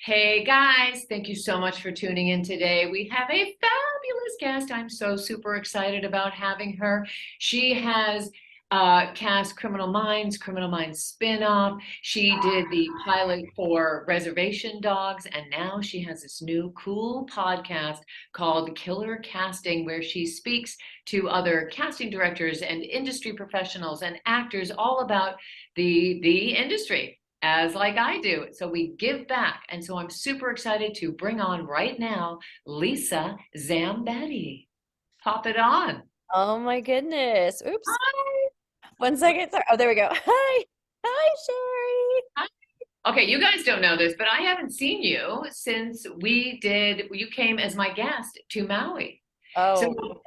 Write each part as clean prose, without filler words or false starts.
Hey guys, thank you so much for tuning in today. We have a fabulous guest. I'm so super excited about having her. She has cast Criminal Minds spin-off. She did the pilot for Reservation Dogs, and now she has this new cool podcast called Killer Casting, where she speaks to other casting directors and industry professionals and actors all about the industry as like I do. So we give back. And so I'm super excited to bring on right now Lisa Zambetti. Pop it on. Oh my goodness. Oops. Hi. 1 second. Sorry. Oh, there we go. Hi. Hi, Sherry. Hi. Okay, you guys don't know this, but I haven't seen you since you came as my guest to Maui. So, Oh,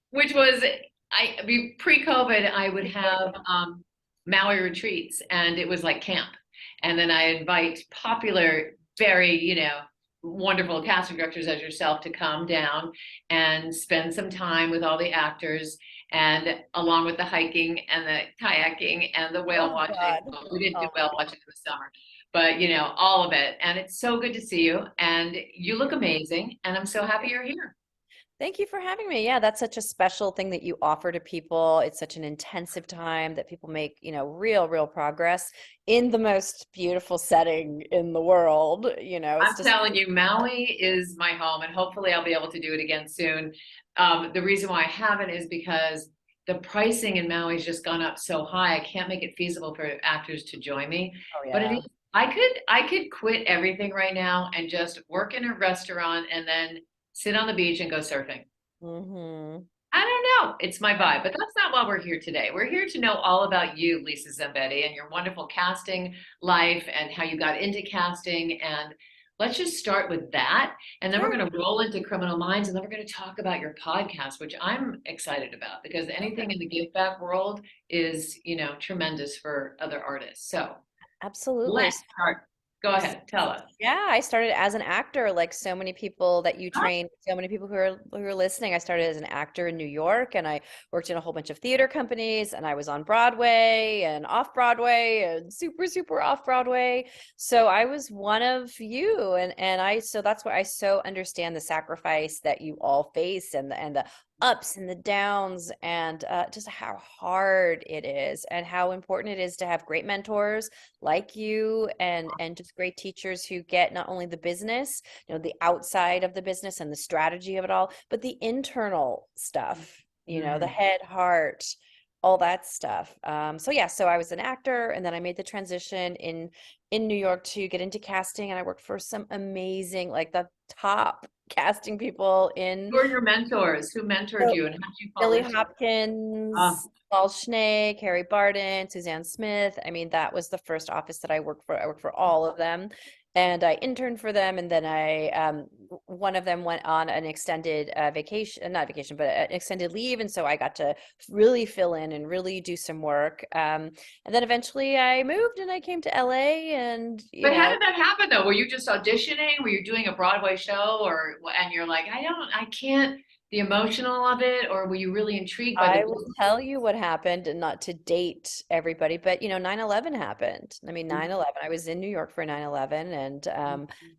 which was, pre-COVID, I would have Maui retreats and it was like camp. And then I invite popular, very, wonderful casting directors as yourself to come down and spend some time with all the actors and along with the hiking and the kayaking and the whale oh watching. God. Well, we didn't do whale Oh, watching in the summer, but all of it. And it's so good to see you. And you look amazing. And I'm so happy you're here. thank you for having me. Yeah, that's such a special thing that you offer to people. It's such an intensive time that people make, real progress in the most beautiful setting in the world. It's I'm just, telling you, Maui is my home, and hopefully I'll be able to do it again soon. The reason why I haven't is because the pricing in Maui has just gone up so high. I can't make it feasible for actors to join me. oh But it yeah. is, I could quit everything right now and just work in a restaurant and then sit on the beach and go surfing. Mm-hmm. I don't know. It's my vibe, but that's not why we're here today. We're here to know all about you, Lisa Zambetti, and your wonderful casting life and how you got into casting. And let's just start with that. And then we're Sure. going to roll into Criminal Minds, and then we're going to talk about your podcast, which I'm excited about because anything Okay. in the give back world is, tremendous for other artists. So Absolutely. let's start. Go ahead, tell us. Yeah, I started as an actor, like so many people that you train, so many people who are listening. I started as an actor in New York, and I worked in a whole bunch of theater companies, and I was on Broadway and off Broadway and super off Broadway. So I was one of you, and I so that's why I so understand the sacrifice that you all face and the ups and the downs and just how hard it is and how important it is to have great mentors like you and just great teachers who get not only the business, the outside of the business and the strategy of it all, but the internal stuff, the Mm. head, heart, all that stuff. So yeah, so I was an actor and then I made the transition in New York to get into casting and I worked for some amazing, like the top casting people in Who are your mentors? Who mentored you and how did you fall Billy into it? Hopkins, Paul Schnee, Carrie Barden, Suzanne Smith. I mean, that was the first office that I worked for. I worked for all of them, and I interned for them. And then one of them went on an extended vacation, not vacation, but an extended leave, and so I got to really fill in and really do some work. And then eventually I moved and I came to LA, and But how did that happen though? Were you just auditioning? Were you doing a Broadway show and you're like, I can't, the emotional of it, or were you really intrigued by the I will business? tell you what happened and not to date everybody, but 9/11 happened. I mean, 9/11, I was in New York for 9/11 and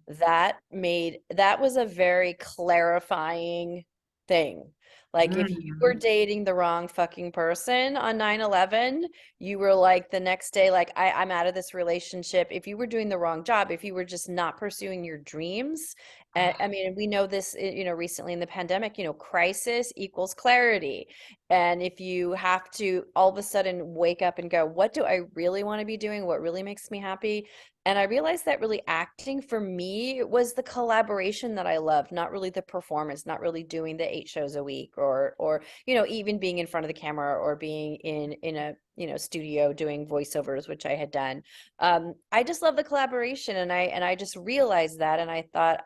that was a very clarifying thing. Like if you were Mhm. dating the wrong fucking person on 9/11, you were like the next day, like I'm out of this relationship. If you were doing the wrong job, if you were just not pursuing your dreams, I mean, we know this, recently in the pandemic, crisis equals clarity. And if you have to all of a sudden wake up and go, what do I really want to be doing? What really makes me happy? And I realized that really acting for me was the collaboration that I loved, not really the performance, not really doing the 8 shows a week or even being in front of the camera or being in a studio doing voiceovers, which I had done. I just love the collaboration, and I just realized that, and I thought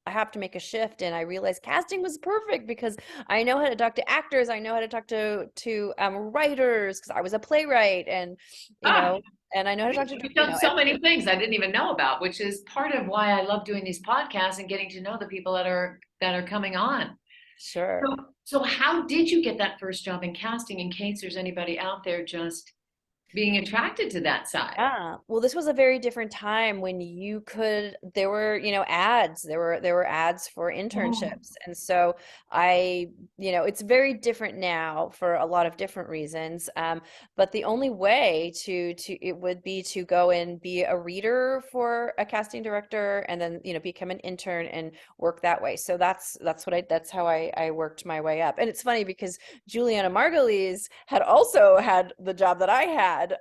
I have to make a shift, and I realized casting was perfect because I know how to talk to actors, I know how to talk to writers because I was a playwright, and you Ah, know, and I know how to talk to you've done so many things I didn't even know about, which is part of why I love doing these podcasts and getting to know the people that are coming on. sure. So, so how did you get that first job in casting in case there's anybody out there just being attracted to that side. Yeah. Well, this was a very different time when you could, there were, ads. There were ads for Oh, internships. And so I, it's very different now for a lot of different reasons. But the only way to it would be to go and be a reader for a casting director and then, become an intern and work that way. So that's how I worked my way up. And it's funny because Juliana Margulies had also had the job that I had,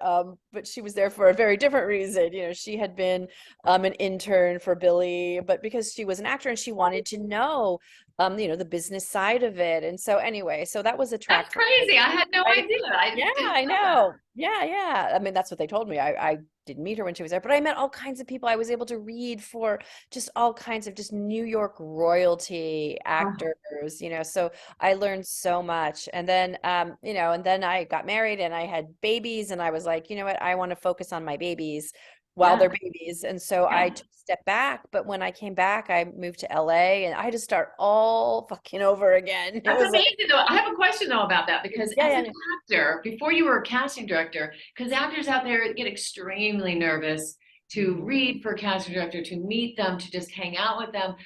but she was there for a very different reason. She had been an intern for Billy, but because she was an actor and she wanted to know, the business side of it. And so anyway, so that was a that's track for me. crazy. I had no I, idea. I yeah, didn't I know that. know. Yeah, yeah. I mean, that's what they told me. I didn't meet her when she was there, but I met all kinds of people. I was able to read for just all kinds of just New York royalty Oh, actors, so I learned so much. And then, and then I got married and I had babies and I was like, you know what? I want to focus on my babies while yeah. they're babies. And so I Yeah. took a step back, but when I came back, I moved to LA and I had to start all fucking over again. It That's was like, amazing though. I have a question though about that because yeah, as yeah, an yeah. actor, before you were a casting director, because actors out there get extremely nervous to Mhm. read for a casting director, to meet them, to just hang out with them.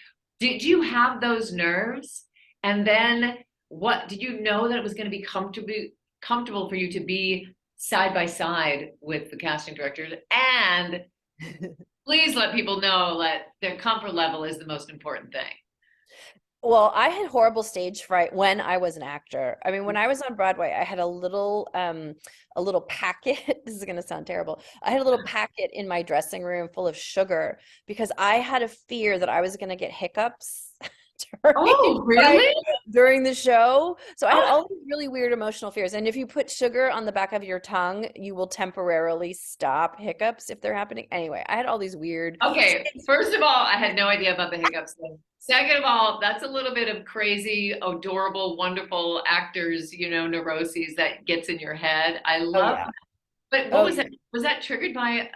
Did you have those nerves? And then what did you know that it was going to be comfortable for you to be side by side with the casting directors? And please let people know that their comfort level is the most important thing. Well, I had horrible stage fright when I was an actor. I mean, when I was on Broadway, I had a little packet. This is going to sound terrible. I had a little packet in my dressing room full of sugar because I had a fear that I was going to get hiccups during Oh, my really? during the show. So I had Oh, all these really weird emotional fears. And if you put sugar on the back of your tongue, you will temporarily stop hiccups if they're happening. Anyway, I had all these weird okay. First of all, I had no idea about the hiccups thing. Second of all, that's a little bit of crazy, adorable, wonderful actors, neuroses that gets in your head. I Oh love, yeah. but what Oh was yeah. that? Was that triggered by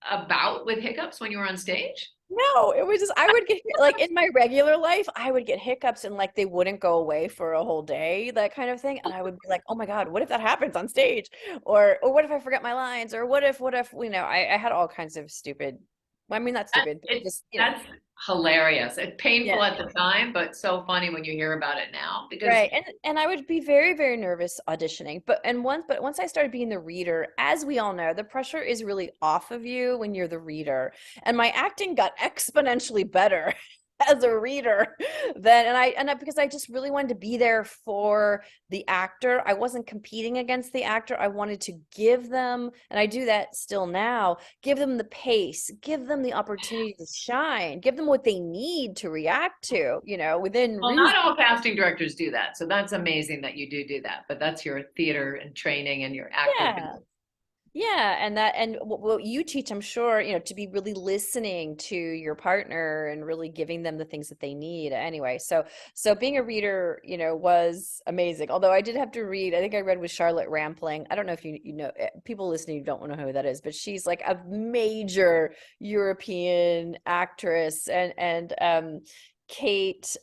a bout with hiccups when you were on stage? No, it was just I would get like in my regular life, I would get hiccups and like they wouldn't go away for a whole day, that kind of thing. And I would be like, oh my God, what if that happens on stage? Or what if I forget my lines? Or what if, I had all kinds of stupid, well, I mean not stupid, but It's just, that's hilarious. It's painful yeah. at the time, but so funny when you hear about it now because Right. And I would be very, very nervous auditioning. But once I started being the reader, as we all know, the pressure is really off of you when you're the reader. And my acting got exponentially better as a reader then and I because I just really wanted to be there for the actor. I wasn't competing against the actor. I wanted to give them, and I do that still now, give them the pace, give them the opportunity to shine, give them what they need to react to, within well, reason. not all casting directors do that. So that's amazing that you do that. But that's your theater and training and your actor Yeah. business. Yeah, and what you teach, I'm sure, to be really listening to your partner and really giving them the things that they need. Anyway, so being a reader, was amazing. Although I did have to read, I think I read with Charlotte Rampling. I don't know if you know, people listening don't know who that is, but she's like a major European actress and Kate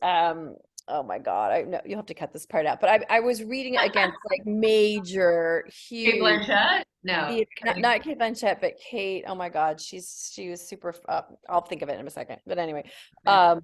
oh my God, I know you'll have to cut this part out. But I was reading against like major, Kate huge Blanchett? No. theater, not Kate Blanchett, but Kate. Oh my God, she was super. I'll think of it in a second. But anyway, um,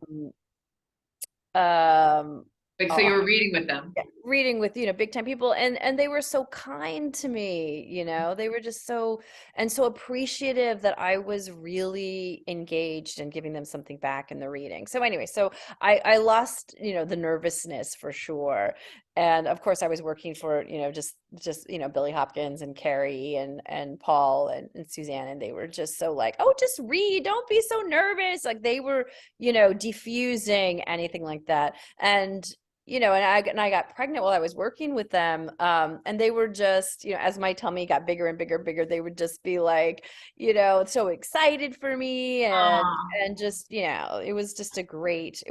um, But so I'll, you were reading with them. yeah, reading with big time people, and they were so kind to me. They were just so appreciative that I was really engaged in giving them something back in the reading. So anyway, so I lost the nervousness for sure. And of course I was working for just Billy Hopkins and Carrie and Paul and Suzanne, and they were just so like, oh, just read, don't be so nervous, like they were diffusing anything like that. And I got pregnant while I was working with them. And they were just, as my tummy got bigger and bigger and bigger, they would just be like, so excited for me. and Ah, and just, it was just a great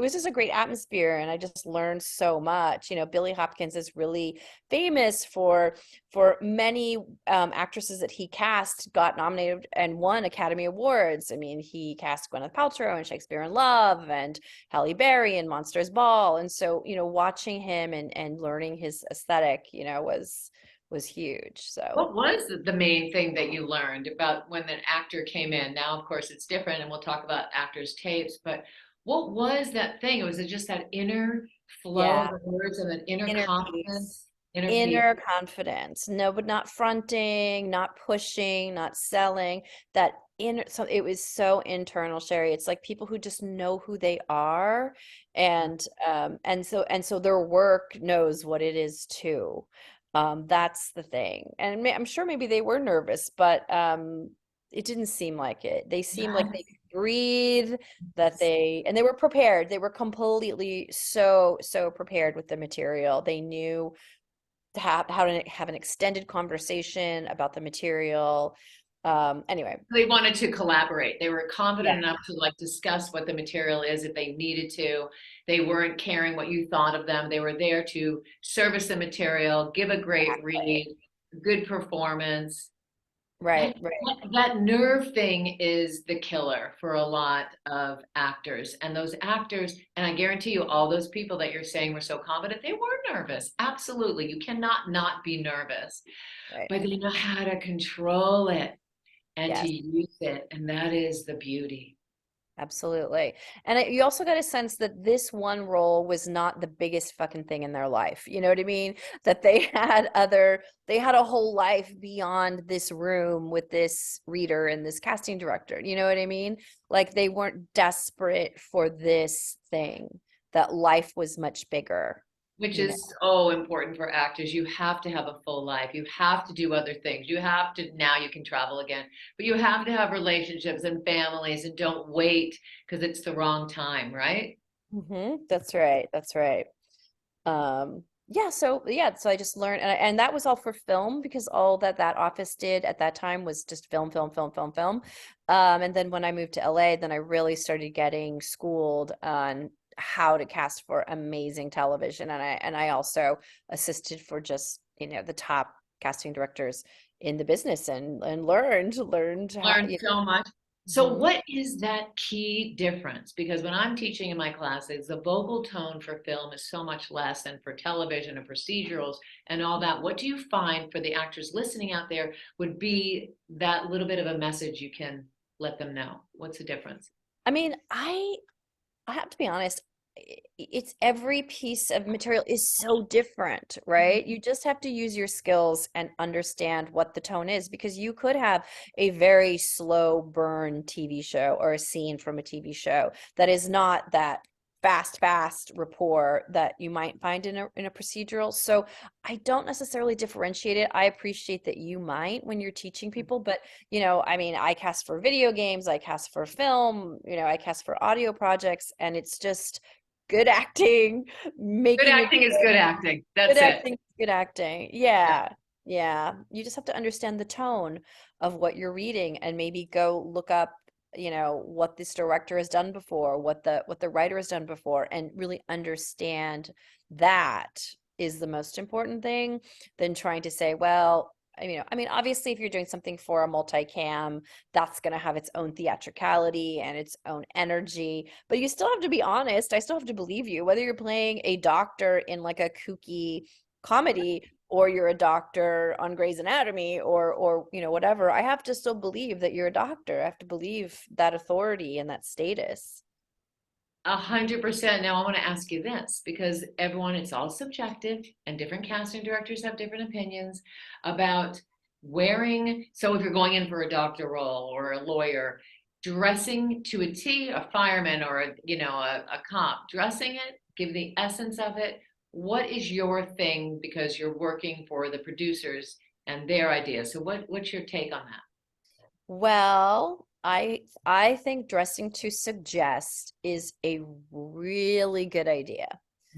atmosphere. And I just learned so much. Billy Hopkins is really famous for many actresses that he cast got nominated and won Academy Awards. I mean, he cast Gwyneth Paltrow in Shakespeare in Love and Halle Berry in Monsters Ball. And so, watching him and learning his aesthetic, was huge. So What was the main thing that you learned about when an actor came in? Now, of course, it's different, and we'll talk about actors' tapes, but what was that thing? Was it just that inner flow yeah, of the words and an inner inner peace. confidence, inner peace? Inner confidence. No, but not fronting, not pushing, not selling. That inner, so it was so internal, Sherry. It's like people who just know who they are, and so their work knows what it is too. That's the thing. And I'm sure maybe they were nervous, but it didn't seem like it. They seemed like they Yes. could breathe, that they were prepared. They were completely so prepared with the material. They knew to have how to have an extended conversation about the material. Anyway, They wanted to collaborate. They were confident yeah, enough to like discuss what the material is if they needed to. They weren't caring what you thought of them. They were there to service the material, give a great exactly. read, good performance. Right, That, right. that nerve thing is the killer for a lot of actors. And those actors, and I guarantee you, all those people that you're saying were so confident, they were nervous. Absolutely. You cannot not be nervous, Right. but they know how to control it and to Yes. use it. And that is the beauty. Absolutely. And you also got a sense that this one role was not the biggest fucking thing in their life. You know what I mean? That they had a whole life beyond this room with this reader and this casting director. You know what I mean? Like they weren't desperate for this thing, that life was much bigger, Which you know? is so important for actors. You have to have a full life. You have to do other things. You have to, now you can travel again, but you have to have relationships and families and don't wait because it's the wrong time, right? That's right. That's right. So I just learned, and that was all for film because all that office did at that time was just film, film, film, film, film. And then when I moved to LA, then I really started getting schooled on how to cast for amazing television, and I also assisted for just, the top casting directors in the business, and learned how, Learn so much. So Mhm. what is that key difference? Because when I'm teaching in my classes, the vocal tone for film is so much less than for television and procedurals and all that. What do you find for the actors listening out there would be that little bit of a message you can let them know? What's the difference? I mean, I have to be honest, it's every piece of material is so different, right? You just have to use your skills and understand what the tone is, because you could have a very slow burn TV show or a scene from a TV show that is not that fast rapport that you might find in a procedural. So I don't necessarily differentiate it. I appreciate that you might when you're teaching people, but I mean, I cast for video games, I cast for film, I cast for audio projects, and it's just good acting, Good making a acting is good acting. good That's it. acting, good acting. Yeah. Yeah. Yeah. You just have to understand the tone of what you're reading and maybe go look up, what this director has done before, what the writer has done before, and really understand that is the most important thing than trying to say, well, I mean, obviously, if you're doing something for a multicam, that's going to have its own theatricality and its own energy. But you still have to be honest. I still have to believe you, whether you're playing a doctor in like a kooky comedy or you're a doctor on Grey's Anatomy or whatever. I have to still believe that you're a doctor. I have to believe that authority and that status. 100%. Now I want to ask you this because everyone, it's all subjective and different casting directors have different opinions about wearing. So if you're going in for a doctor role or a lawyer, dressing to a T, a fireman or a cop, dressing it, give the essence of it. What is your thing because you're working for the producers and their ideas? So what's your take on that? Well, I think dressing to suggest is a really good idea.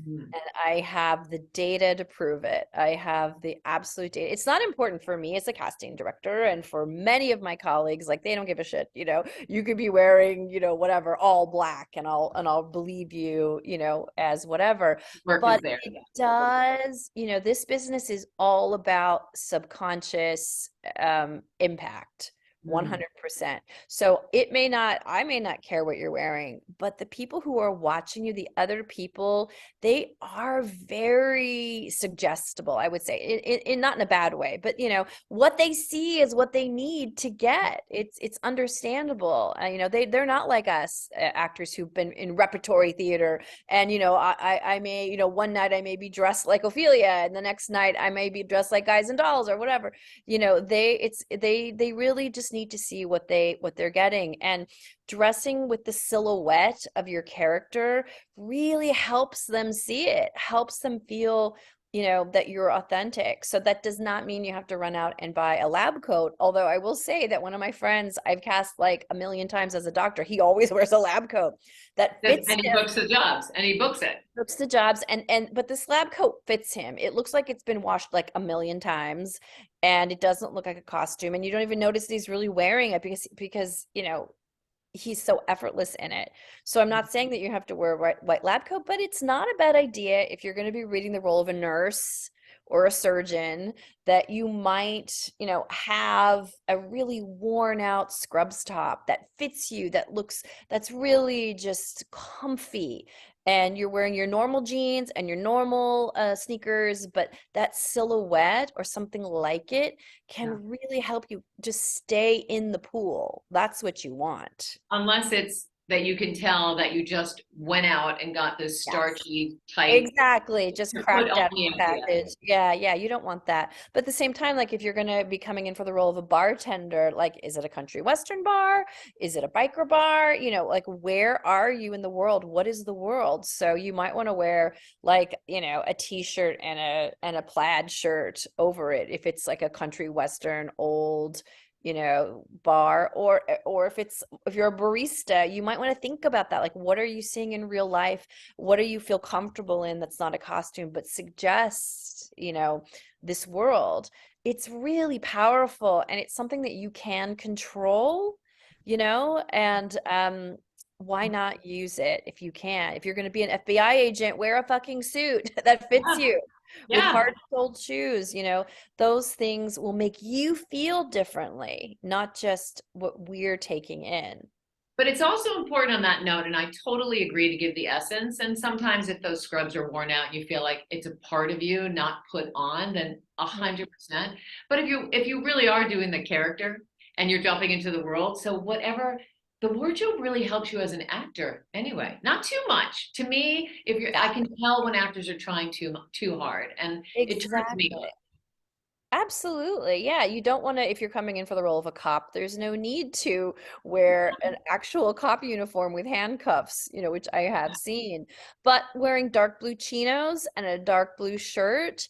Mhm. And I have the data to prove it. I have the absolute data. It's not important for me as a casting director, and for many of my colleagues, like they don't give a shit. You could be wearing, whatever, all black, and I'll believe you, as whatever. Work is But there. it does, this business is all about subconscious impact, Mm. 100%. So I may not care what you're wearing, but the people who are watching you, the other people, they are very suggestible, I would say, not in a bad way, but what they see is what they need to get. It's understandable. They're not like us, actors who've been in repertory theater, and I may, one night I may be dressed like Ophelia, and the next night I may be dressed like Guys and Dolls or whatever. They really just need to see what they're getting, and dressing with the silhouette of your character really helps them see it, helps them feel that you're authentic. So that does not mean you have to run out and buy a lab coat, although I will say that one of my friends I've cast like a million times as a doctor, he always wears a lab coat that fits And he him. books the jobs, and he books it. Looks the jobs, but this lab coat fits him. It looks like it's been washed like a million times, and it doesn't look like a costume, and you don't even notice that he's really wearing it because he's so effortless in it. So I'm not saying that you have to wear a white lab coat, but it's not a bad idea if you're going to be reading the role of a nurse or a surgeon, that you might, have a really worn out scrubs top that fits you, that's really just comfy. And you're wearing your normal jeans and your normal sneakers, but that silhouette or something like it Yeah. can really help you just stay in the pool. That's what you want. Unless it's that you can tell that you just went out and got this Yes. starchy, tight, Exactly. Just to put cracked out of only the into it. package. Yeah, yeah, you don't want that. But at the same time, like if you're gonna be coming in for the role of a bartender, like is it a country western bar? Is it a biker bar? Like where are you in the world? What is the world? So you might want to wear like, a t-shirt and a plaid shirt over it if it's like a country western old bar, or if you're a barista, you might want to think about that. Like, what are you seeing in real life? What do you feel comfortable in that's not a costume but suggests this world? It's really powerful, and it's something that you can control, and why not use it if you can? If you're going to be an FBI agent, wear a fucking suit that fits Yeah. you with Yeah. hard-soled shoes. Those things will make you feel differently, not just what we're taking in. But it's also important on that note, and I totally agree to give the essence. And sometimes if those scrubs are worn out and you feel like it's a part of you, not put on, then 100%. But if you really are doing the character and you're jumping into the world, so whatever the wardrobe really helps you as an actor anyway. Not too much. To me, if you're Yeah, I can tell when actors are trying too hard and it turns me exactly. off. Absolutely. Yeah. You don't want to, if you're coming in for the role of a cop, there's no need to wear an actual cop uniform with handcuffs, which I have seen. But wearing dark blue chinos and a dark blue shirt,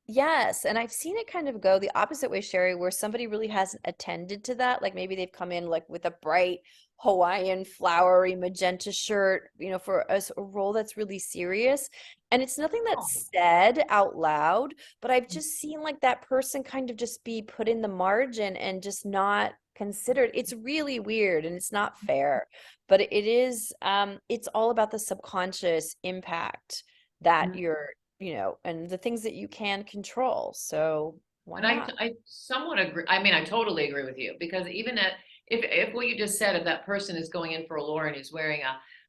yes, and I've seen it kind of go the opposite way, Sherry, where somebody really hasn't attended to that. Like maybe they've come in like with a bright Hawaiian flowery magenta shirt, for a role that's really serious. And it's nothing that's said out loud, but I've just seen like that person kind of just be put in the margin and just not considered. It's really weird and it's not fair, but it's all about the subconscious impact that Mhm. and the things that you can control. So why And I, not? I somewhat agree. I mean, I totally agree with you because even if what you just said, if that person is going in for a lure and is wearing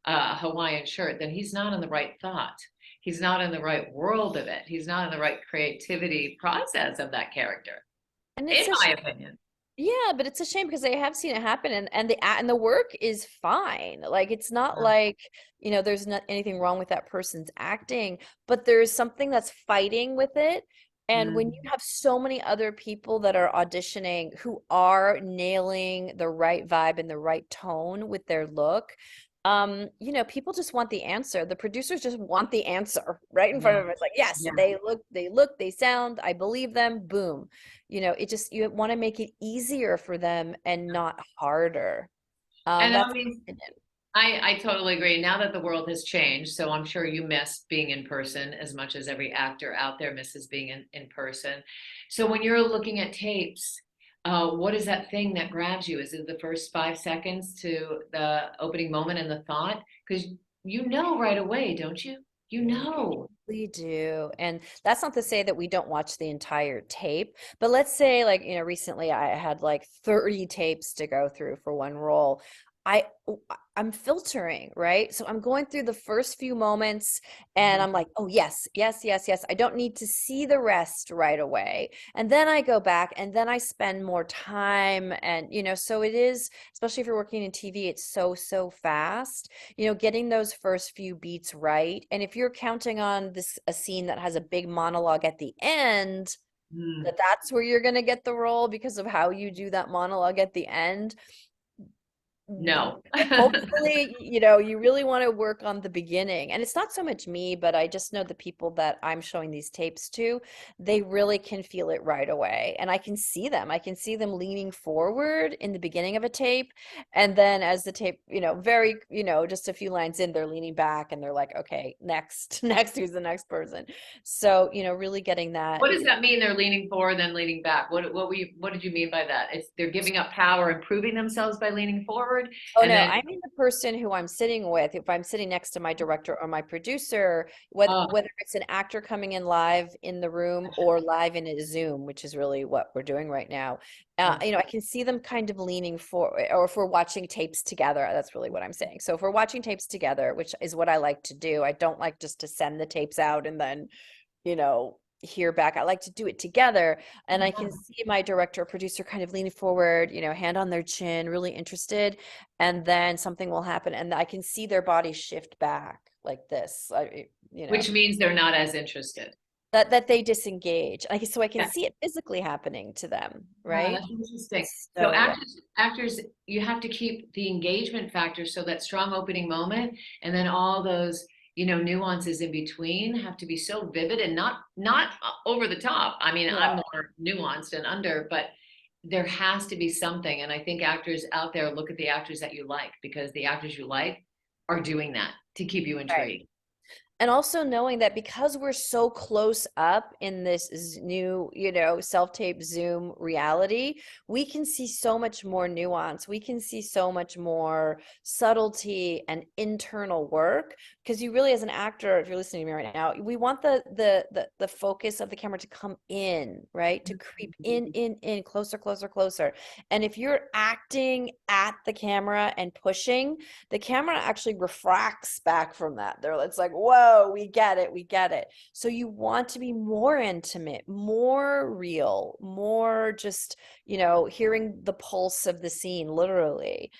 a Hawaiian shirt, then he's not in the right thought. He's not in the right world of it. He's not in the right creativity process of that character, And in it's a my opinion. yeah, but it's a shame because I have seen it happen, and the work is fine. Like it's not Yeah. like, there's not anything wrong with that person's acting, but there's something that's fighting with it. And when you Mm. have so many other people that are auditioning who are nailing the right vibe and the right tone with their look, people just want the answer. The producers just want the answer right in front Yeah. of them. It's like, yes, Yeah. they sound, I believe them, boom. You want to make it easier for them and not harder. And I That's mean, my opinion. I totally agree. Now that the world has changed, so I'm sure you miss being in person as much as every actor out there misses being in person. So when you're looking at tapes, what is that thing that grabs you? Is it the first 5 seconds to the opening moment and the thought? Because you know right away, don't you? You know. We do. And that's not to say that we don't watch the entire tape, but let's say like, recently I had like 30 tapes to go through for one role. I I'm filtering, right? So I'm going through the first few moments and Mhm. I'm like, "Oh, yes, yes, yes, yes. I don't need to see the rest right away." And then I go back and then I spend more time and so it is, especially if you're working in TV, it's so, so fast, getting those first few beats right. And if you're counting on this a scene that has a big monologue at the end, Mm. that's where you're going to get the role because of how you do that monologue at the end. No. Hopefully, you really want to work on the beginning. And it's not so much me, but I just know the people that I'm showing these tapes to, they really can feel it right away. And I can see them. I can see them leaning forward in the beginning of a tape. And then as the tape, very, just a few lines in, they're leaning back and they're like, okay, next, next, who's the next person? So, really getting that. What does that mean? They're leaning forward, then leaning back. What did you mean by that? It's they're giving up power and proving themselves by leaning forward, Oh and no, then I mean the person who I'm sitting with. If I'm sitting next to my director or my producer, oh, whether it's an actor coming in live in the room or live in a Zoom, which is really what we're doing right now, I can see them kind of leaning for, or if we're watching tapes together, that's really what I'm saying. So if we're watching tapes together, which is what I like to do, I don't like just to send the tapes out and then hear back. I like to do it together. And I can see my director or producer kind of leaning forward, hand on their chin, really interested. And then something will happen and I can see their body shift back like this. which means they're not as interested. That they disengage. So I can Yeah. see it physically happening to them, Ah, right? that's interesting. So So yeah. actors, you have to keep the engagement factor, so that strong opening moment, and then all those, nuances in between have to be so vivid and not over the top. I mean, I'm No. more nuanced and under, but there has to be something. And I think actors out there look at the actors that you like because the actors you like are doing that to keep you Right. intrigued. And also knowing that because we're so close up in this new, self-tape Zoom reality, we can see so much more nuance. We can see so much more subtlety and internal work. Because you really, as an actor, if you're listening to me right now, we want the focus of the camera to come in, right? To creep in, closer, closer, closer. And if you're acting at the camera and pushing, the camera actually refracts back from that. It's like, whoa, we get it, we get it. So you want to be more intimate, more real, more just, hearing the pulse of the scene, literally,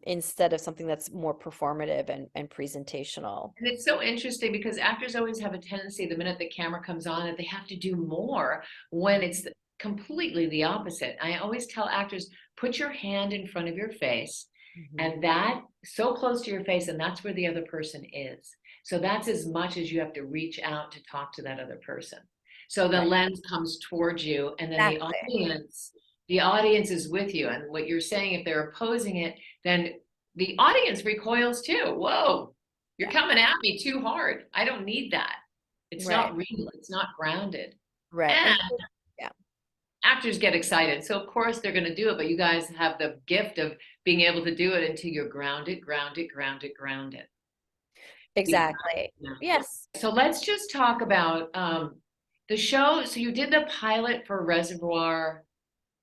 instead of something that's more performative and presentational. And it's so interesting because actors always have a tendency, the minute the camera comes on, that they have to do more when it's completely the opposite. I always tell actors, put your hand in front of your face, Mhm. and that so close to your face, and that's where the other person is. So that's as much as you have to reach out to talk to that other person. So the Right. lens comes towards you, and then Exactly. the audience is with you. And what you're saying, if they're opposing it, then the audience recoils too. Whoa, you're Yeah. coming at me too hard. I don't need that. It's Right. not real. It's not grounded. Right. And And yeah. actors get excited. So of course they're going to do it, but you guys have the gift of being able to do it until you're grounded, grounded, grounded, grounded. Yeah. Exactly. Yes. So let's just talk about the show. So you did the pilot for Reservoir.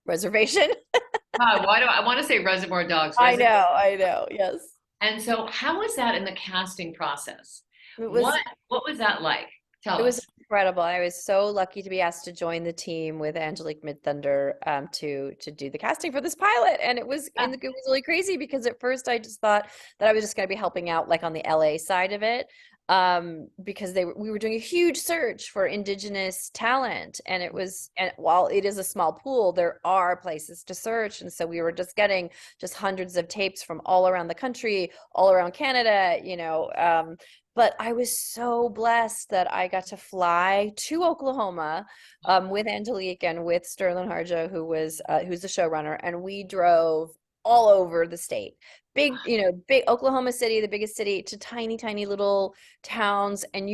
Reservation. God, why do I want to say Reservoir Dogs? I Reservoir. know. I know. Yes. And so how was that in the casting process? It What was what was that like? Tell It was us. incredible. I was so lucky to be asked to join the team with Angelique Midthunder to do the casting for this pilot, and it was really crazy because at first I just thought that I was just going to be helping out like on the LA side of it, because we were doing a huge search for Indigenous talent, and while it is a small pool, there are places to search, and so we were just getting just hundreds of tapes from all around the country, all around Canada, but I was so blessed that I got to fly to Oklahoma, with Angelique and with Sterling Harjo, who's the showrunner, and we drove all over the state. Big Oklahoma City, the biggest city, to tiny, tiny little towns, and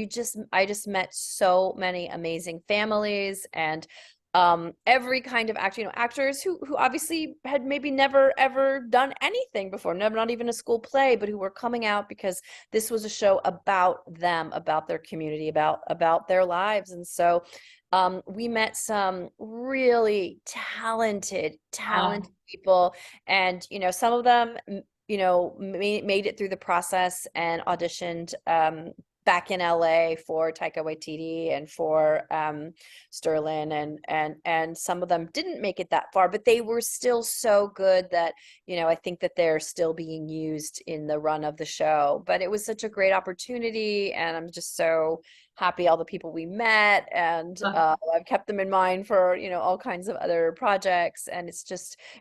I just met so many amazing families and every kind of actor, actors who obviously had maybe never ever done anything before, never, not even a school play, but who were coming out because this was a show about them, about their community, about their lives. And so we met some really talented people, and some of them made it through the process and auditioned back in LA for Taika Waititi and for Sterling, and some of them didn't make it that far, but they were still so good that I think that they're still being used in the run of the show. But it was such a great opportunity, and I'm just so happy all the people we met, and I've kept them in mind for all kinds of other projects, and it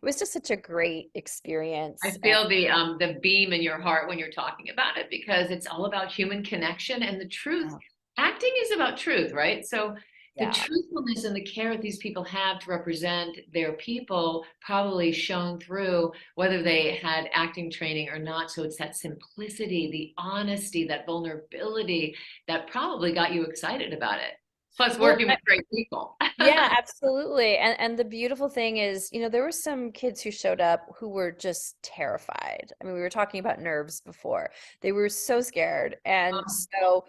was just such a great I experience. And feel the beam in your heart when you're talking about it, because it's all about human connection and the truth. Acting is about truth, right? So the yeah. truthfulness and the care that these people have to represent their people probably shone through whether they had acting training or not. So it's that simplicity, the honesty, that vulnerability that probably got you excited about it. Plus Well, working with great people. yeah, absolutely. And the beautiful thing is, there were some kids who showed up who were just terrified. I mean, we were talking about nerves before. They were so scared. And so,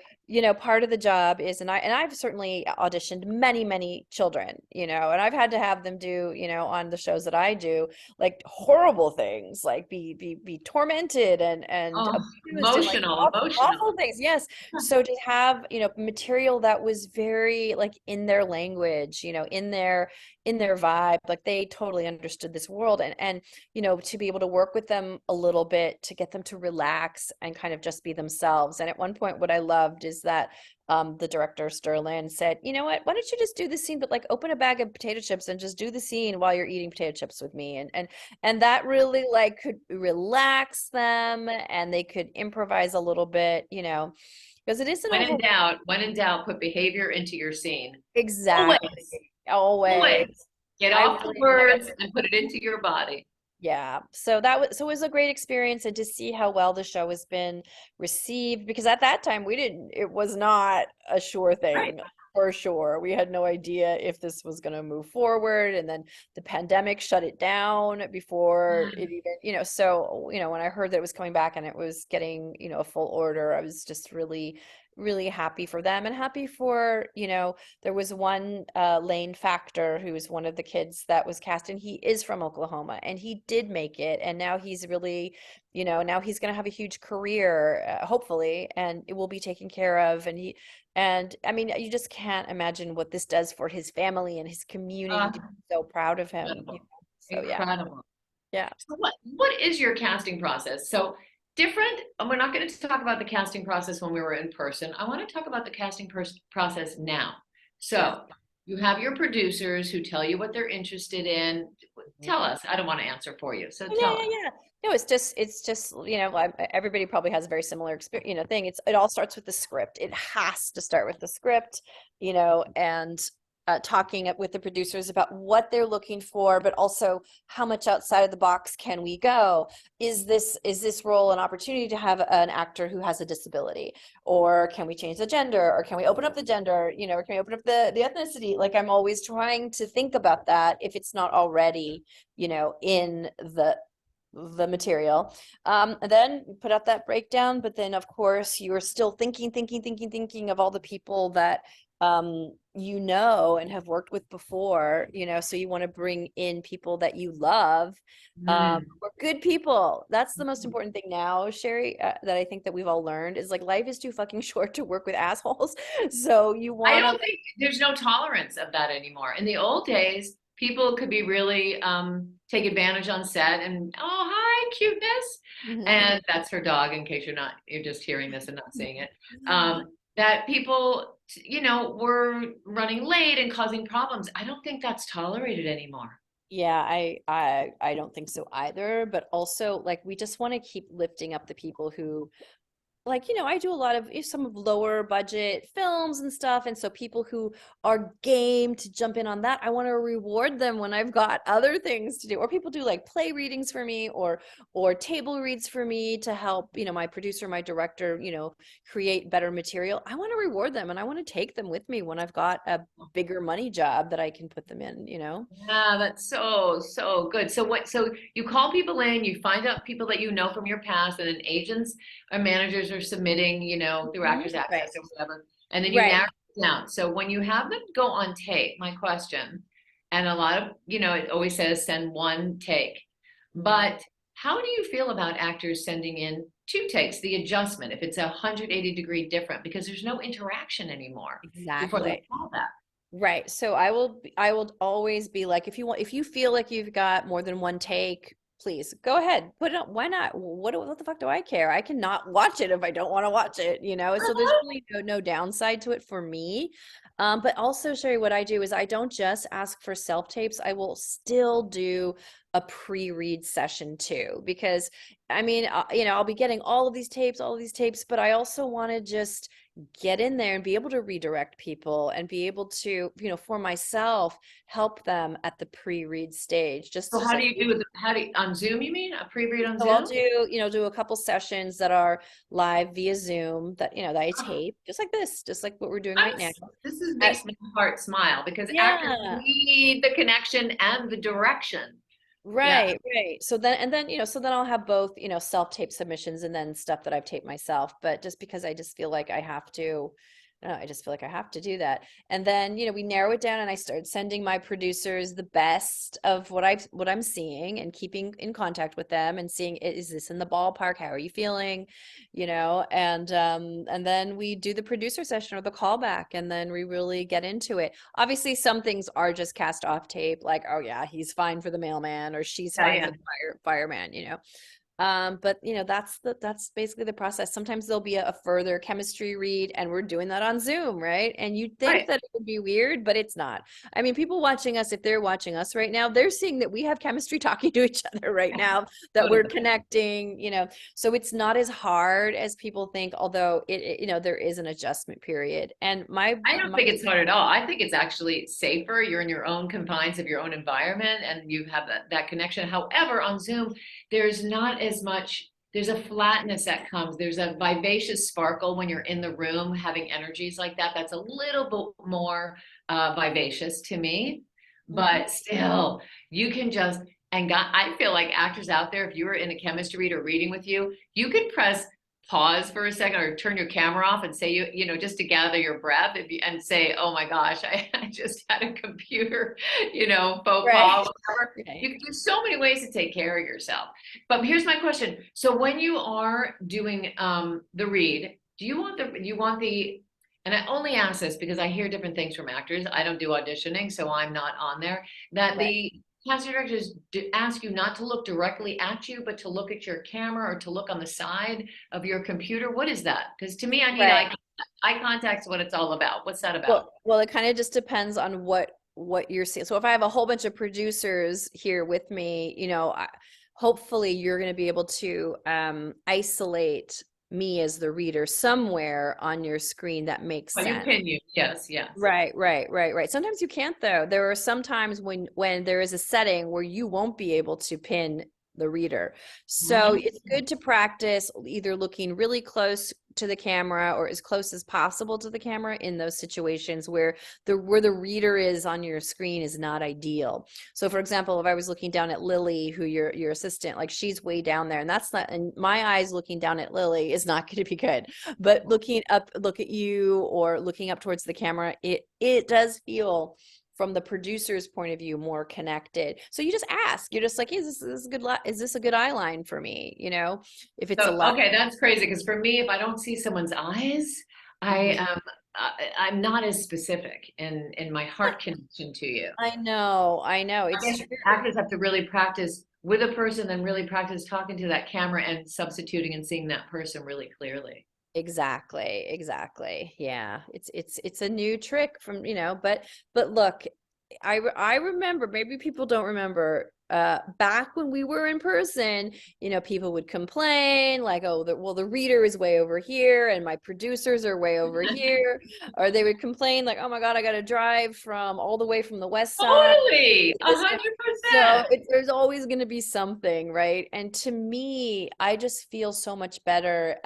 part of the job is, and I've certainly auditioned many children, and I've had to have them do, on the shows that I do, like horrible things, like be tormented and Oh, abused and like emotional, awful emotional. things. Yes. So to have, material that was very like in their language, in their vibe, like they totally understood this world, and to be able to work with them a little bit to get them to relax and kind of just be themselves. And at one point, what I loved is that the director Sterling said, "You know what? Why don't you just do the scene, but like open a bag of potato chips and just do the scene while you're eating potato chips with me." And that really like could relax them, and they could improvise a little bit, because it is an When in overwhelming. doubt, put behavior into your scene. Exactly. Always, Always. always. Get I off the really, I got words to, and put it into your body. yeah. So it was a great experience, and to see how well the show has been received, because at that time it was not a sure Right. thing. For sure. We had no idea if this was going to move forward, and then the pandemic shut it down before it even, so, when I heard that it was coming back and it was getting, a full order, I was just really happy for them, and happy for, there was one Lane Factor, who was one of the kids that was cast, and he is from Oklahoma, and he did make it, and now he's really, now he's going to have a huge career, hopefully, and it will be taken care of. And I mean, you just can't imagine what this does for his family and his community, to be so proud of him. Incredible. So yeah, Incredible. yeah, So what is your casting process? So different, and we're not going to talk about the casting process when we were in person. I want to talk about the casting process now. yeah. So you have your producers who tell you what they're interested in. Tell us. I don't want to answer for you. So Oh, yeah, tell us. yeah, yeah. No, it's just, everybody probably has a very similar experience, thing. It all starts with the script. It has to start with the script, and talking with the producers about what they're looking for, but also how much outside of the box can we go? Is this role an opportunity to have an actor who has a disability, or can we change the gender, or can we open up the gender, or can we open up the ethnicity? Like, I'm always trying to think about that if it's not already, in the material. And then put out that breakdown, but then of course you are still thinking of all the people that and have worked with before, so you want to bring in people that you love, Mm. or good people. That's the most important thing now, Shari, that I think that we've all learned, is like life is too fucking short to work with assholes. So you I want to don't think there's no tolerance of that anymore. In the old days, people could be really take advantage on set and oh hi cuteness, like and that's her dog. In case you're just hearing this and not seeing it. That people were running late and causing problems. I don't think that's tolerated anymore. Yeah, I don't think so either, but also like we just want to keep lifting up the people who like, I do a lot of some of lower budget films and stuff. And so people who are game to jump in on that, I want to reward them when I've got other things to do. Or people do like play readings for me or table reads for me to help, my producer, my director, create better material. I want to reward them and I want to take them with me when I've got a bigger money job that I can put them in. Yeah, that's so, so good. So you call people in, you find out people that you know from your past, and then agents or managers are submitting, through Mhm. Actors Access Right. or whatever, and then you Right. narrow it down. So when you have them go on tape, my question, and a lot of, it always says send one take, Mhm. but how do you feel about actors sending in two takes, the adjustment, if it's 180-degree different, because there's no interaction anymore before they Exactly. call that. Right. So I will always be like, if you feel like you've got more than one take, please go ahead, put it up. Why not? What the fuck do I care? I cannot watch it if I don't want to watch it. So there's really no downside to it for me. But also, Sherry, what I do is I don't just ask for self tapes. I will still do a pre-read session too, because I mean, I'll be getting all of these tapes, but I also want to just get in there and be able to redirect people and be able to, for myself, help them at the pre-read stage. So Just how do like, you do it? How do you, on Zoom, you mean? A pre-read on so I'll Zoom? do a couple sessions that are live via Zoom that I Oh, tape, just like this, just like what we're doing right now. this is I, makes my heart smile because actors yeah. need the connection and the direction. Yeah. Right, right. So then I'll have both, self-tape submissions and then stuff that I've taped myself. But just because I just feel like I have to, I just feel like I have to do that. And then, we narrow it down and I start sending my producers the best of what I'm seeing and keeping in contact with them and seeing, is this in the ballpark? How are you feeling? And then we do the producer session or the callback and then we really get into it. Obviously, some things are just cast off tape, like, oh yeah, he's fine for the mailman or she's Yeah, fine yeah. for the fireman. But that's basically the process. Sometimes there'll be a further chemistry read, and we're doing that on Zoom, right? And you'd think Right. that it would be weird, but it's not. I mean, people watching us, if they're watching us right now, they're seeing that we have chemistry talking to each other right now, that we're Totally. connecting. So it's not as hard as people think, although there is an adjustment period. And my I don't my think it's hard at all. I think it's actually safer. You're in your own confines of your own environment and you have that connection. However, on Zoom, there's not as much, there's a flatness that comes. There's a vivacious sparkle when you're in the room having energies like that. That's a little bit more vivacious to me. Mhm. But still, you can just, and God, I feel like actors out there, if you were in a chemistry read or reading with you, you could press pause for a second or turn your camera off and say just to gather your breath and say, oh my gosh, I just had a computer faux Right. pas, whatever. Right. You can do so many ways to take care of yourself. But here's my question. So when you are doing the read, do you want the, and I only ask this because I hear different things from actors. I don't do auditioning, so I'm not on there, that Right. the casting directors ask you not to look directly at you, but to look at your camera or to look on the side of your computer? What is that? Because to me, I need Right. eye contact is what it's all about. What's that about? Well, it kind of just depends on what you're seeing. So if I have a whole bunch of producers here with me, hopefully you're going to be able to isolate me as the reader somewhere on your screen that makes Oh, you sense. pin you. Yes, yes. Right, right, right, right. Sometimes you can't though. There are some times when there is a setting where you won't be able to pin the reader. So Oh, it's good to practice either looking really close to the camera or as close as possible to the camera in those situations where the reader is on your screen is not ideal. So for example, if I was looking down at Lily, who your assistant, like she's way down there, and that's not, and my eyes looking down at Lily is not going to be good. But looking up, look at you or looking up towards the camera, it does feel from the producer's point of view more connected. So you just ask, you're just like, is this a good is this a good eye line for me? If it's a so lot. okay, that's crazy because for me, if I don't see someone's eyes, I Mhm. I'm not as specific in my heart connection to you. I know, I it's guess true. actors have to really practice with a person and really practice talking to that camera and substituting and seeing that person really clearly. Exactly, exactly. Yeah. It's a new trick from, but look, I remember, maybe people don't remember. back when we were in person, people would complain like, oh, the reader is way over here and my producers are way over here. Or they would complain like, oh my God, I got to drive from all the way from the west side. Totally, a This, hundred so percent. there's always going to be something, right? And to me, I just feel so much better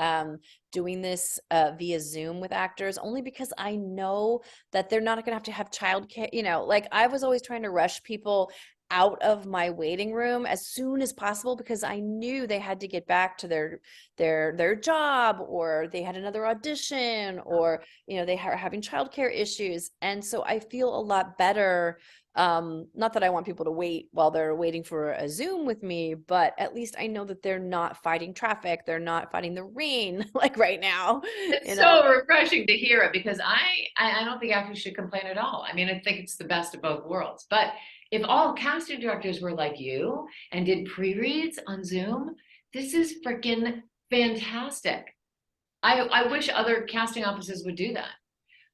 doing this via Zoom with actors, only because I know that they're not going to have childcare. Like I was always trying to rush people out of my waiting room as soon as possible because I knew they had to get back to their job, or they had another audition, or they are having childcare issues. And so I feel a lot better. Not that I want people to wait while they're waiting for a Zoom with me, but at least I know that they're not fighting traffic, they're not fighting the rain like right now, you It's know. so refreshing to hear it because I don't think actors should complain at all. I mean, I think it's the best of both worlds. But if all casting directors were like you and did pre-reads on Zoom, this is freaking fantastic. I wish other casting offices would do that.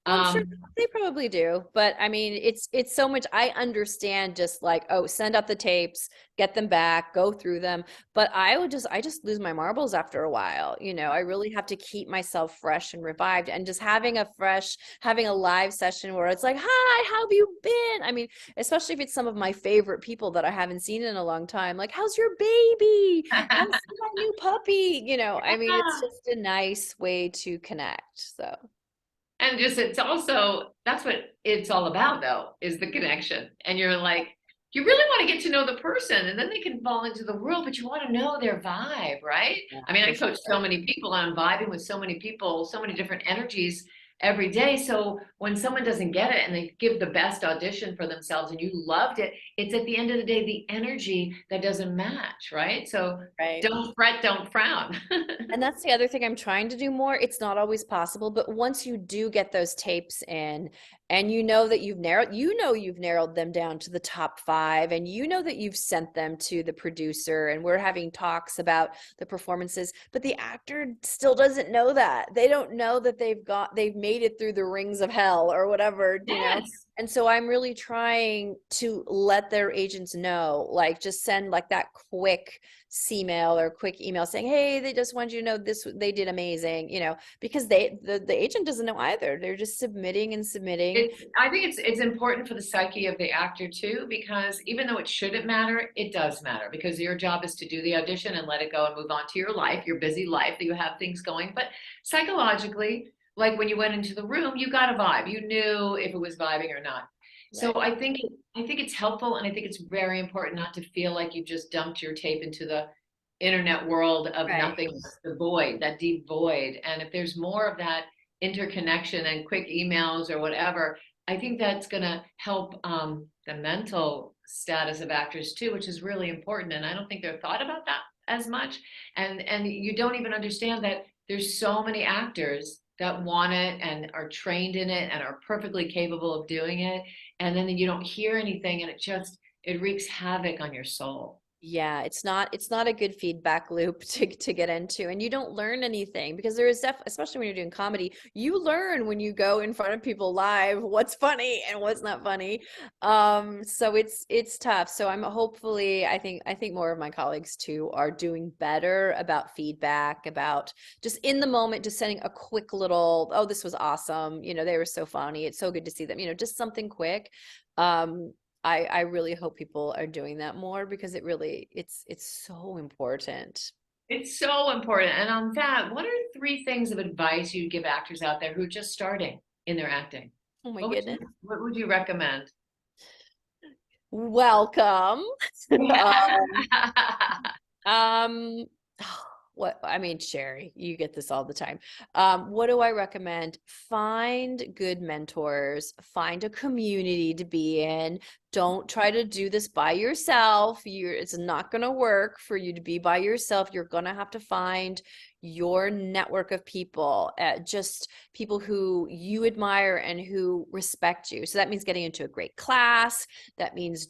Well, I'm sure Um, they probably do, but I mean, it's so much. I understand just like, oh, send out the tapes, get them back, go through them. But I just lose my marbles after a while. I really have to keep myself fresh and revived, and just having a live session where it's like, hi, how have you been? I mean, especially if it's some of my favorite people that I haven't seen in a long time, like, how's your baby? Come see my new puppy. I mean, it's just a nice way to connect. So. and just it's also that's what it's all about though, is the connection. And you're like, you really want to get to know the person and then they can fall into the world, but you want to know their vibe, right? Yeah, I mean, for I sure. coach so many people and I'm vibing with so many people, so many different energies every day. So when someone doesn't get it and they give the best audition for themselves and you loved it, it's at the end of the day the energy that doesn't match, right? So Right. don't fret, don't frown. And that's the other thing I'm trying to do more. It's not always possible, but once you do get those tapes in and you know that you've narrowed them down to the top 5, and you know that you've sent them to the producer and we're having talks about the performances, but the actor still doesn't know that. They don't know that they've made it through the rings of hell or whatever. Yes. And so I'm really trying to let their agents know, like just send like that quick C-mail or quick email saying, hey, they just want you to know this, they did amazing, because the agent doesn't know either. They're just submitting and submitting. I think it's important for the psyche of the actor too, because even though it shouldn't matter, it does matter because your job is to do the audition and let it go and move on to your life, your busy life that you have things going. But psychologically, like when you went into the room, you got a vibe. You knew if it was vibing or not. So Right. I think it's helpful and I think it's very important not to feel like you just dumped your tape into the internet world of Right. nothingness, the void, that deep void. And if there's more of that interconnection and quick emails or whatever, I think that's going to help the mental status of actors too, which is really important. And I don't think they're thought about that as much. And you don't even understand that there's so many actors that want it and are trained in it and are perfectly capable of doing it. And then you don't hear anything, and it wreaks havoc on your soul. Yeah, it's not a good feedback loop to get into, and you don't learn anything because there is especially when you're doing comedy, you learn when you go in front of people live what's funny and what's not funny. So it's tough. So I think more of my colleagues too are doing better about feedback, about just in the moment, just sending a quick little, oh, this was awesome. They were so funny. It's so good to see them. Just something quick. Um, I really hope people are doing that more because it's so important. It's so important. And on that, what are 3 things of advice you'd give actors out there who are just starting in their acting? Oh my What would goodness. you recommend? Welcome. Yeah. Um, what I mean, Shari, you get this all the time. What do I recommend? Find good mentors, find a community to be in. Don't try to do this by yourself. It's not going to work for you to be by yourself. You're going to have to find your network of people, just people who you admire and who respect you. So that means getting into a great class. That means,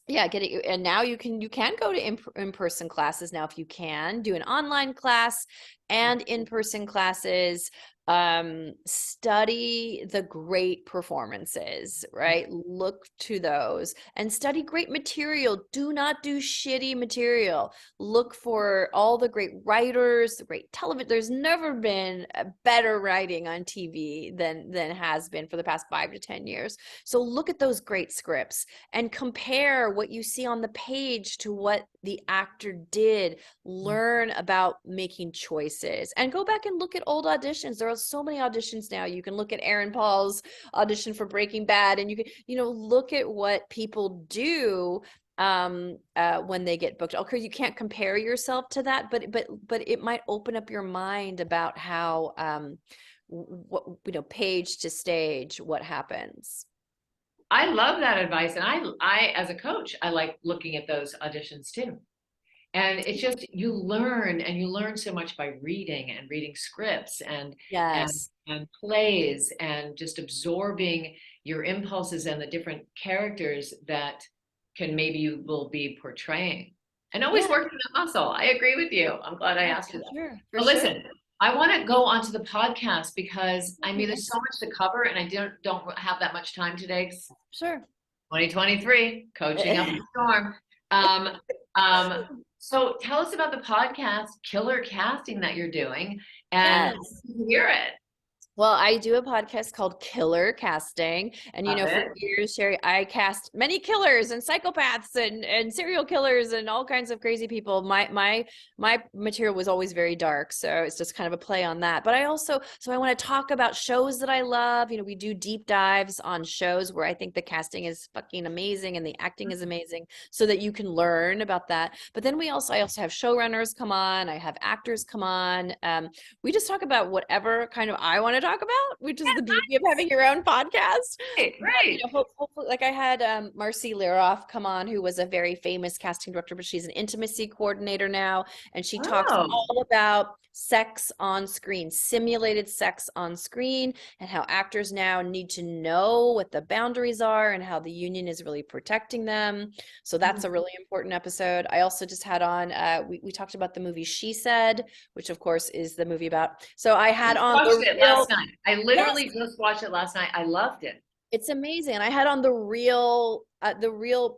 yeah, get it. And now you can go to in-person classes now if you can do an online class, and in-person classes. Study the great performances, right? Look to those and study great material. Do not do shitty material. Look for all the great writers, the great television. There's never been a better writing on TV than has been for the past 5 to 10 years. So look at those great scripts and compare what you see on the page to what the actor did. Learn about making choices and go back and look at old auditions. There are so many auditions now. You can look at Aaron Paul's audition for Breaking Bad, and you can, look at what people do when they get booked. Okay, you can't compare yourself to that, but it might open up your mind about how what, page to stage, what happens. I love that advice. And I, as a coach, I like looking at those auditions too. And it's just, you learn so much by reading and reading scripts and Yes. and plays and just absorbing your impulses and the different characters that maybe you will be portraying. And always Yeah. working that muscle. I agree with you. I'm glad I asked you that. Sure. For But sure. listen, I want to go onto the podcast because I mean there's so much to cover and I don't have that much time today. Sure. 2023, coaching up a storm. So tell us about the podcast Killer Casting that you're doing and Yes. hear it. Well, I do a podcast called Killer Casting. And, Love for it. years, Shari, I cast many killers and psychopaths and serial killers and all kinds of crazy people. My material was always very dark. So it's just kind of a play on that. But I want to talk about shows that I love. We do deep dives on shows where I think the casting is fucking amazing and the acting is amazing so that you can learn about that. But then I also have showrunners come on. I have actors come on. We just talk about whatever kind of I want to talk about, which is the beauty of having your own podcast. Great. But, hopefully, like I had Marcy Liroff come on, who was a very famous casting director, but she's an intimacy coordinator now, and she talks all about sex on screen, simulated sex on screen, and how actors now need to know what the boundaries are and how the union is really protecting them. So that's a really important episode. I also just had on, we talked about the movie She Said, which of course is the movie about, so I had on watched it last night. I literally just watched it last night. I loved it. It's amazing. I had on the real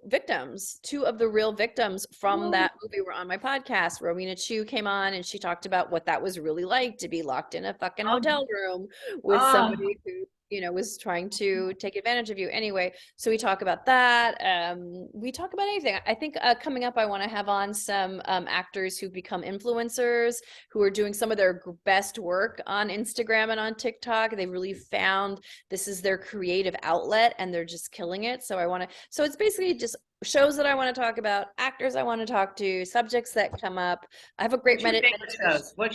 victims. Two of the real victims from that movie were on my podcast. Rowena Chu came on and she talked about what that was really like to be locked in a fucking hotel room with somebody who was trying to take advantage of you. Anyway, so we talk about that. We talk about anything. I think coming up, I want to have on some actors who've become influencers, who are doing some of their best work on Instagram and on TikTok. They've really found this is their creative outlet and they're just killing it. So it's basically just shows that I want to talk about, actors I want to talk to, subjects that come up. I have a great meditation. What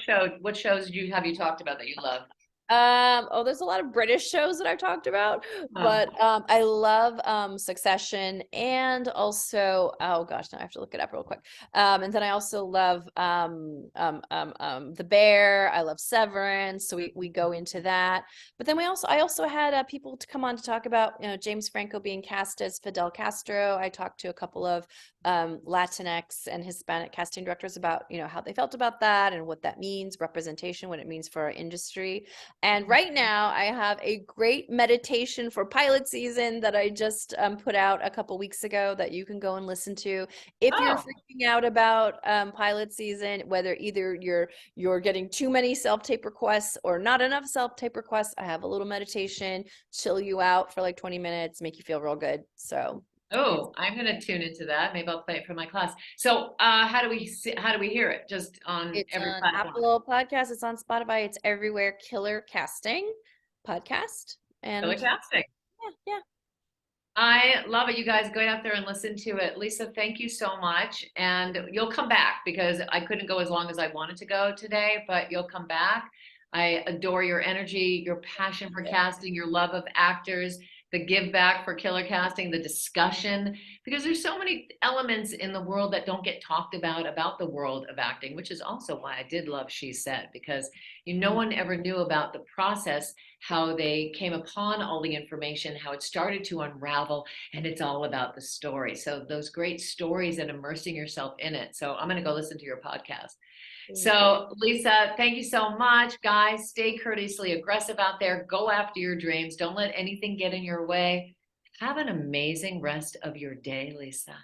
shows have you talked about that you love? There's a lot of British shows that I've talked about, but I love Succession, and also, oh gosh, now I have to look it up real quick. And then I also love The Bear. I love Severance, so we go into that. But then I also had people to come on to talk about James Franco being cast as Fidel Castro. I talked to a couple of Latinx and Hispanic casting directors about how they felt about that and what that means, representation, what it means for our industry. And right now I have a great meditation for pilot season that I just put out a couple weeks ago that you can go and listen to. If you're freaking out about pilot season, whether either you're getting too many self-tape requests or not enough self-tape requests, I have a little meditation, chill you out for like 20 minutes, make you feel real good. So I'm going to tune into that. Maybe I'll play it for my class. So, how do we hear it? Just on every platform? Apple Podcast. It's on Spotify. It's everywhere. Killer Casting podcast. And Killer Casting. Yeah. I love it. You guys go out there and listen to it. Lisa, thank you so much. And you'll come back because I couldn't go as long as I wanted to go today, but you'll come back. I adore your energy, your passion for casting, your love of actors, the give back for Killer Casting, the discussion, because there's so many elements in the world that don't get talked about the world of acting, which is also why I did love She Said, because no one ever knew about the process how they came upon all the information, how it started to unravel, and it's all about the story. So those great stories and immersing yourself in it. So I'm going to go listen to your podcast. Thank you. So, Lisa, thank you so much. Guys, stay courteously aggressive out there. Go after your dreams. Don't let anything get in your way. Have an amazing rest of your day, Lisa.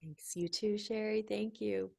Thanks. You too, Shari. Thank you.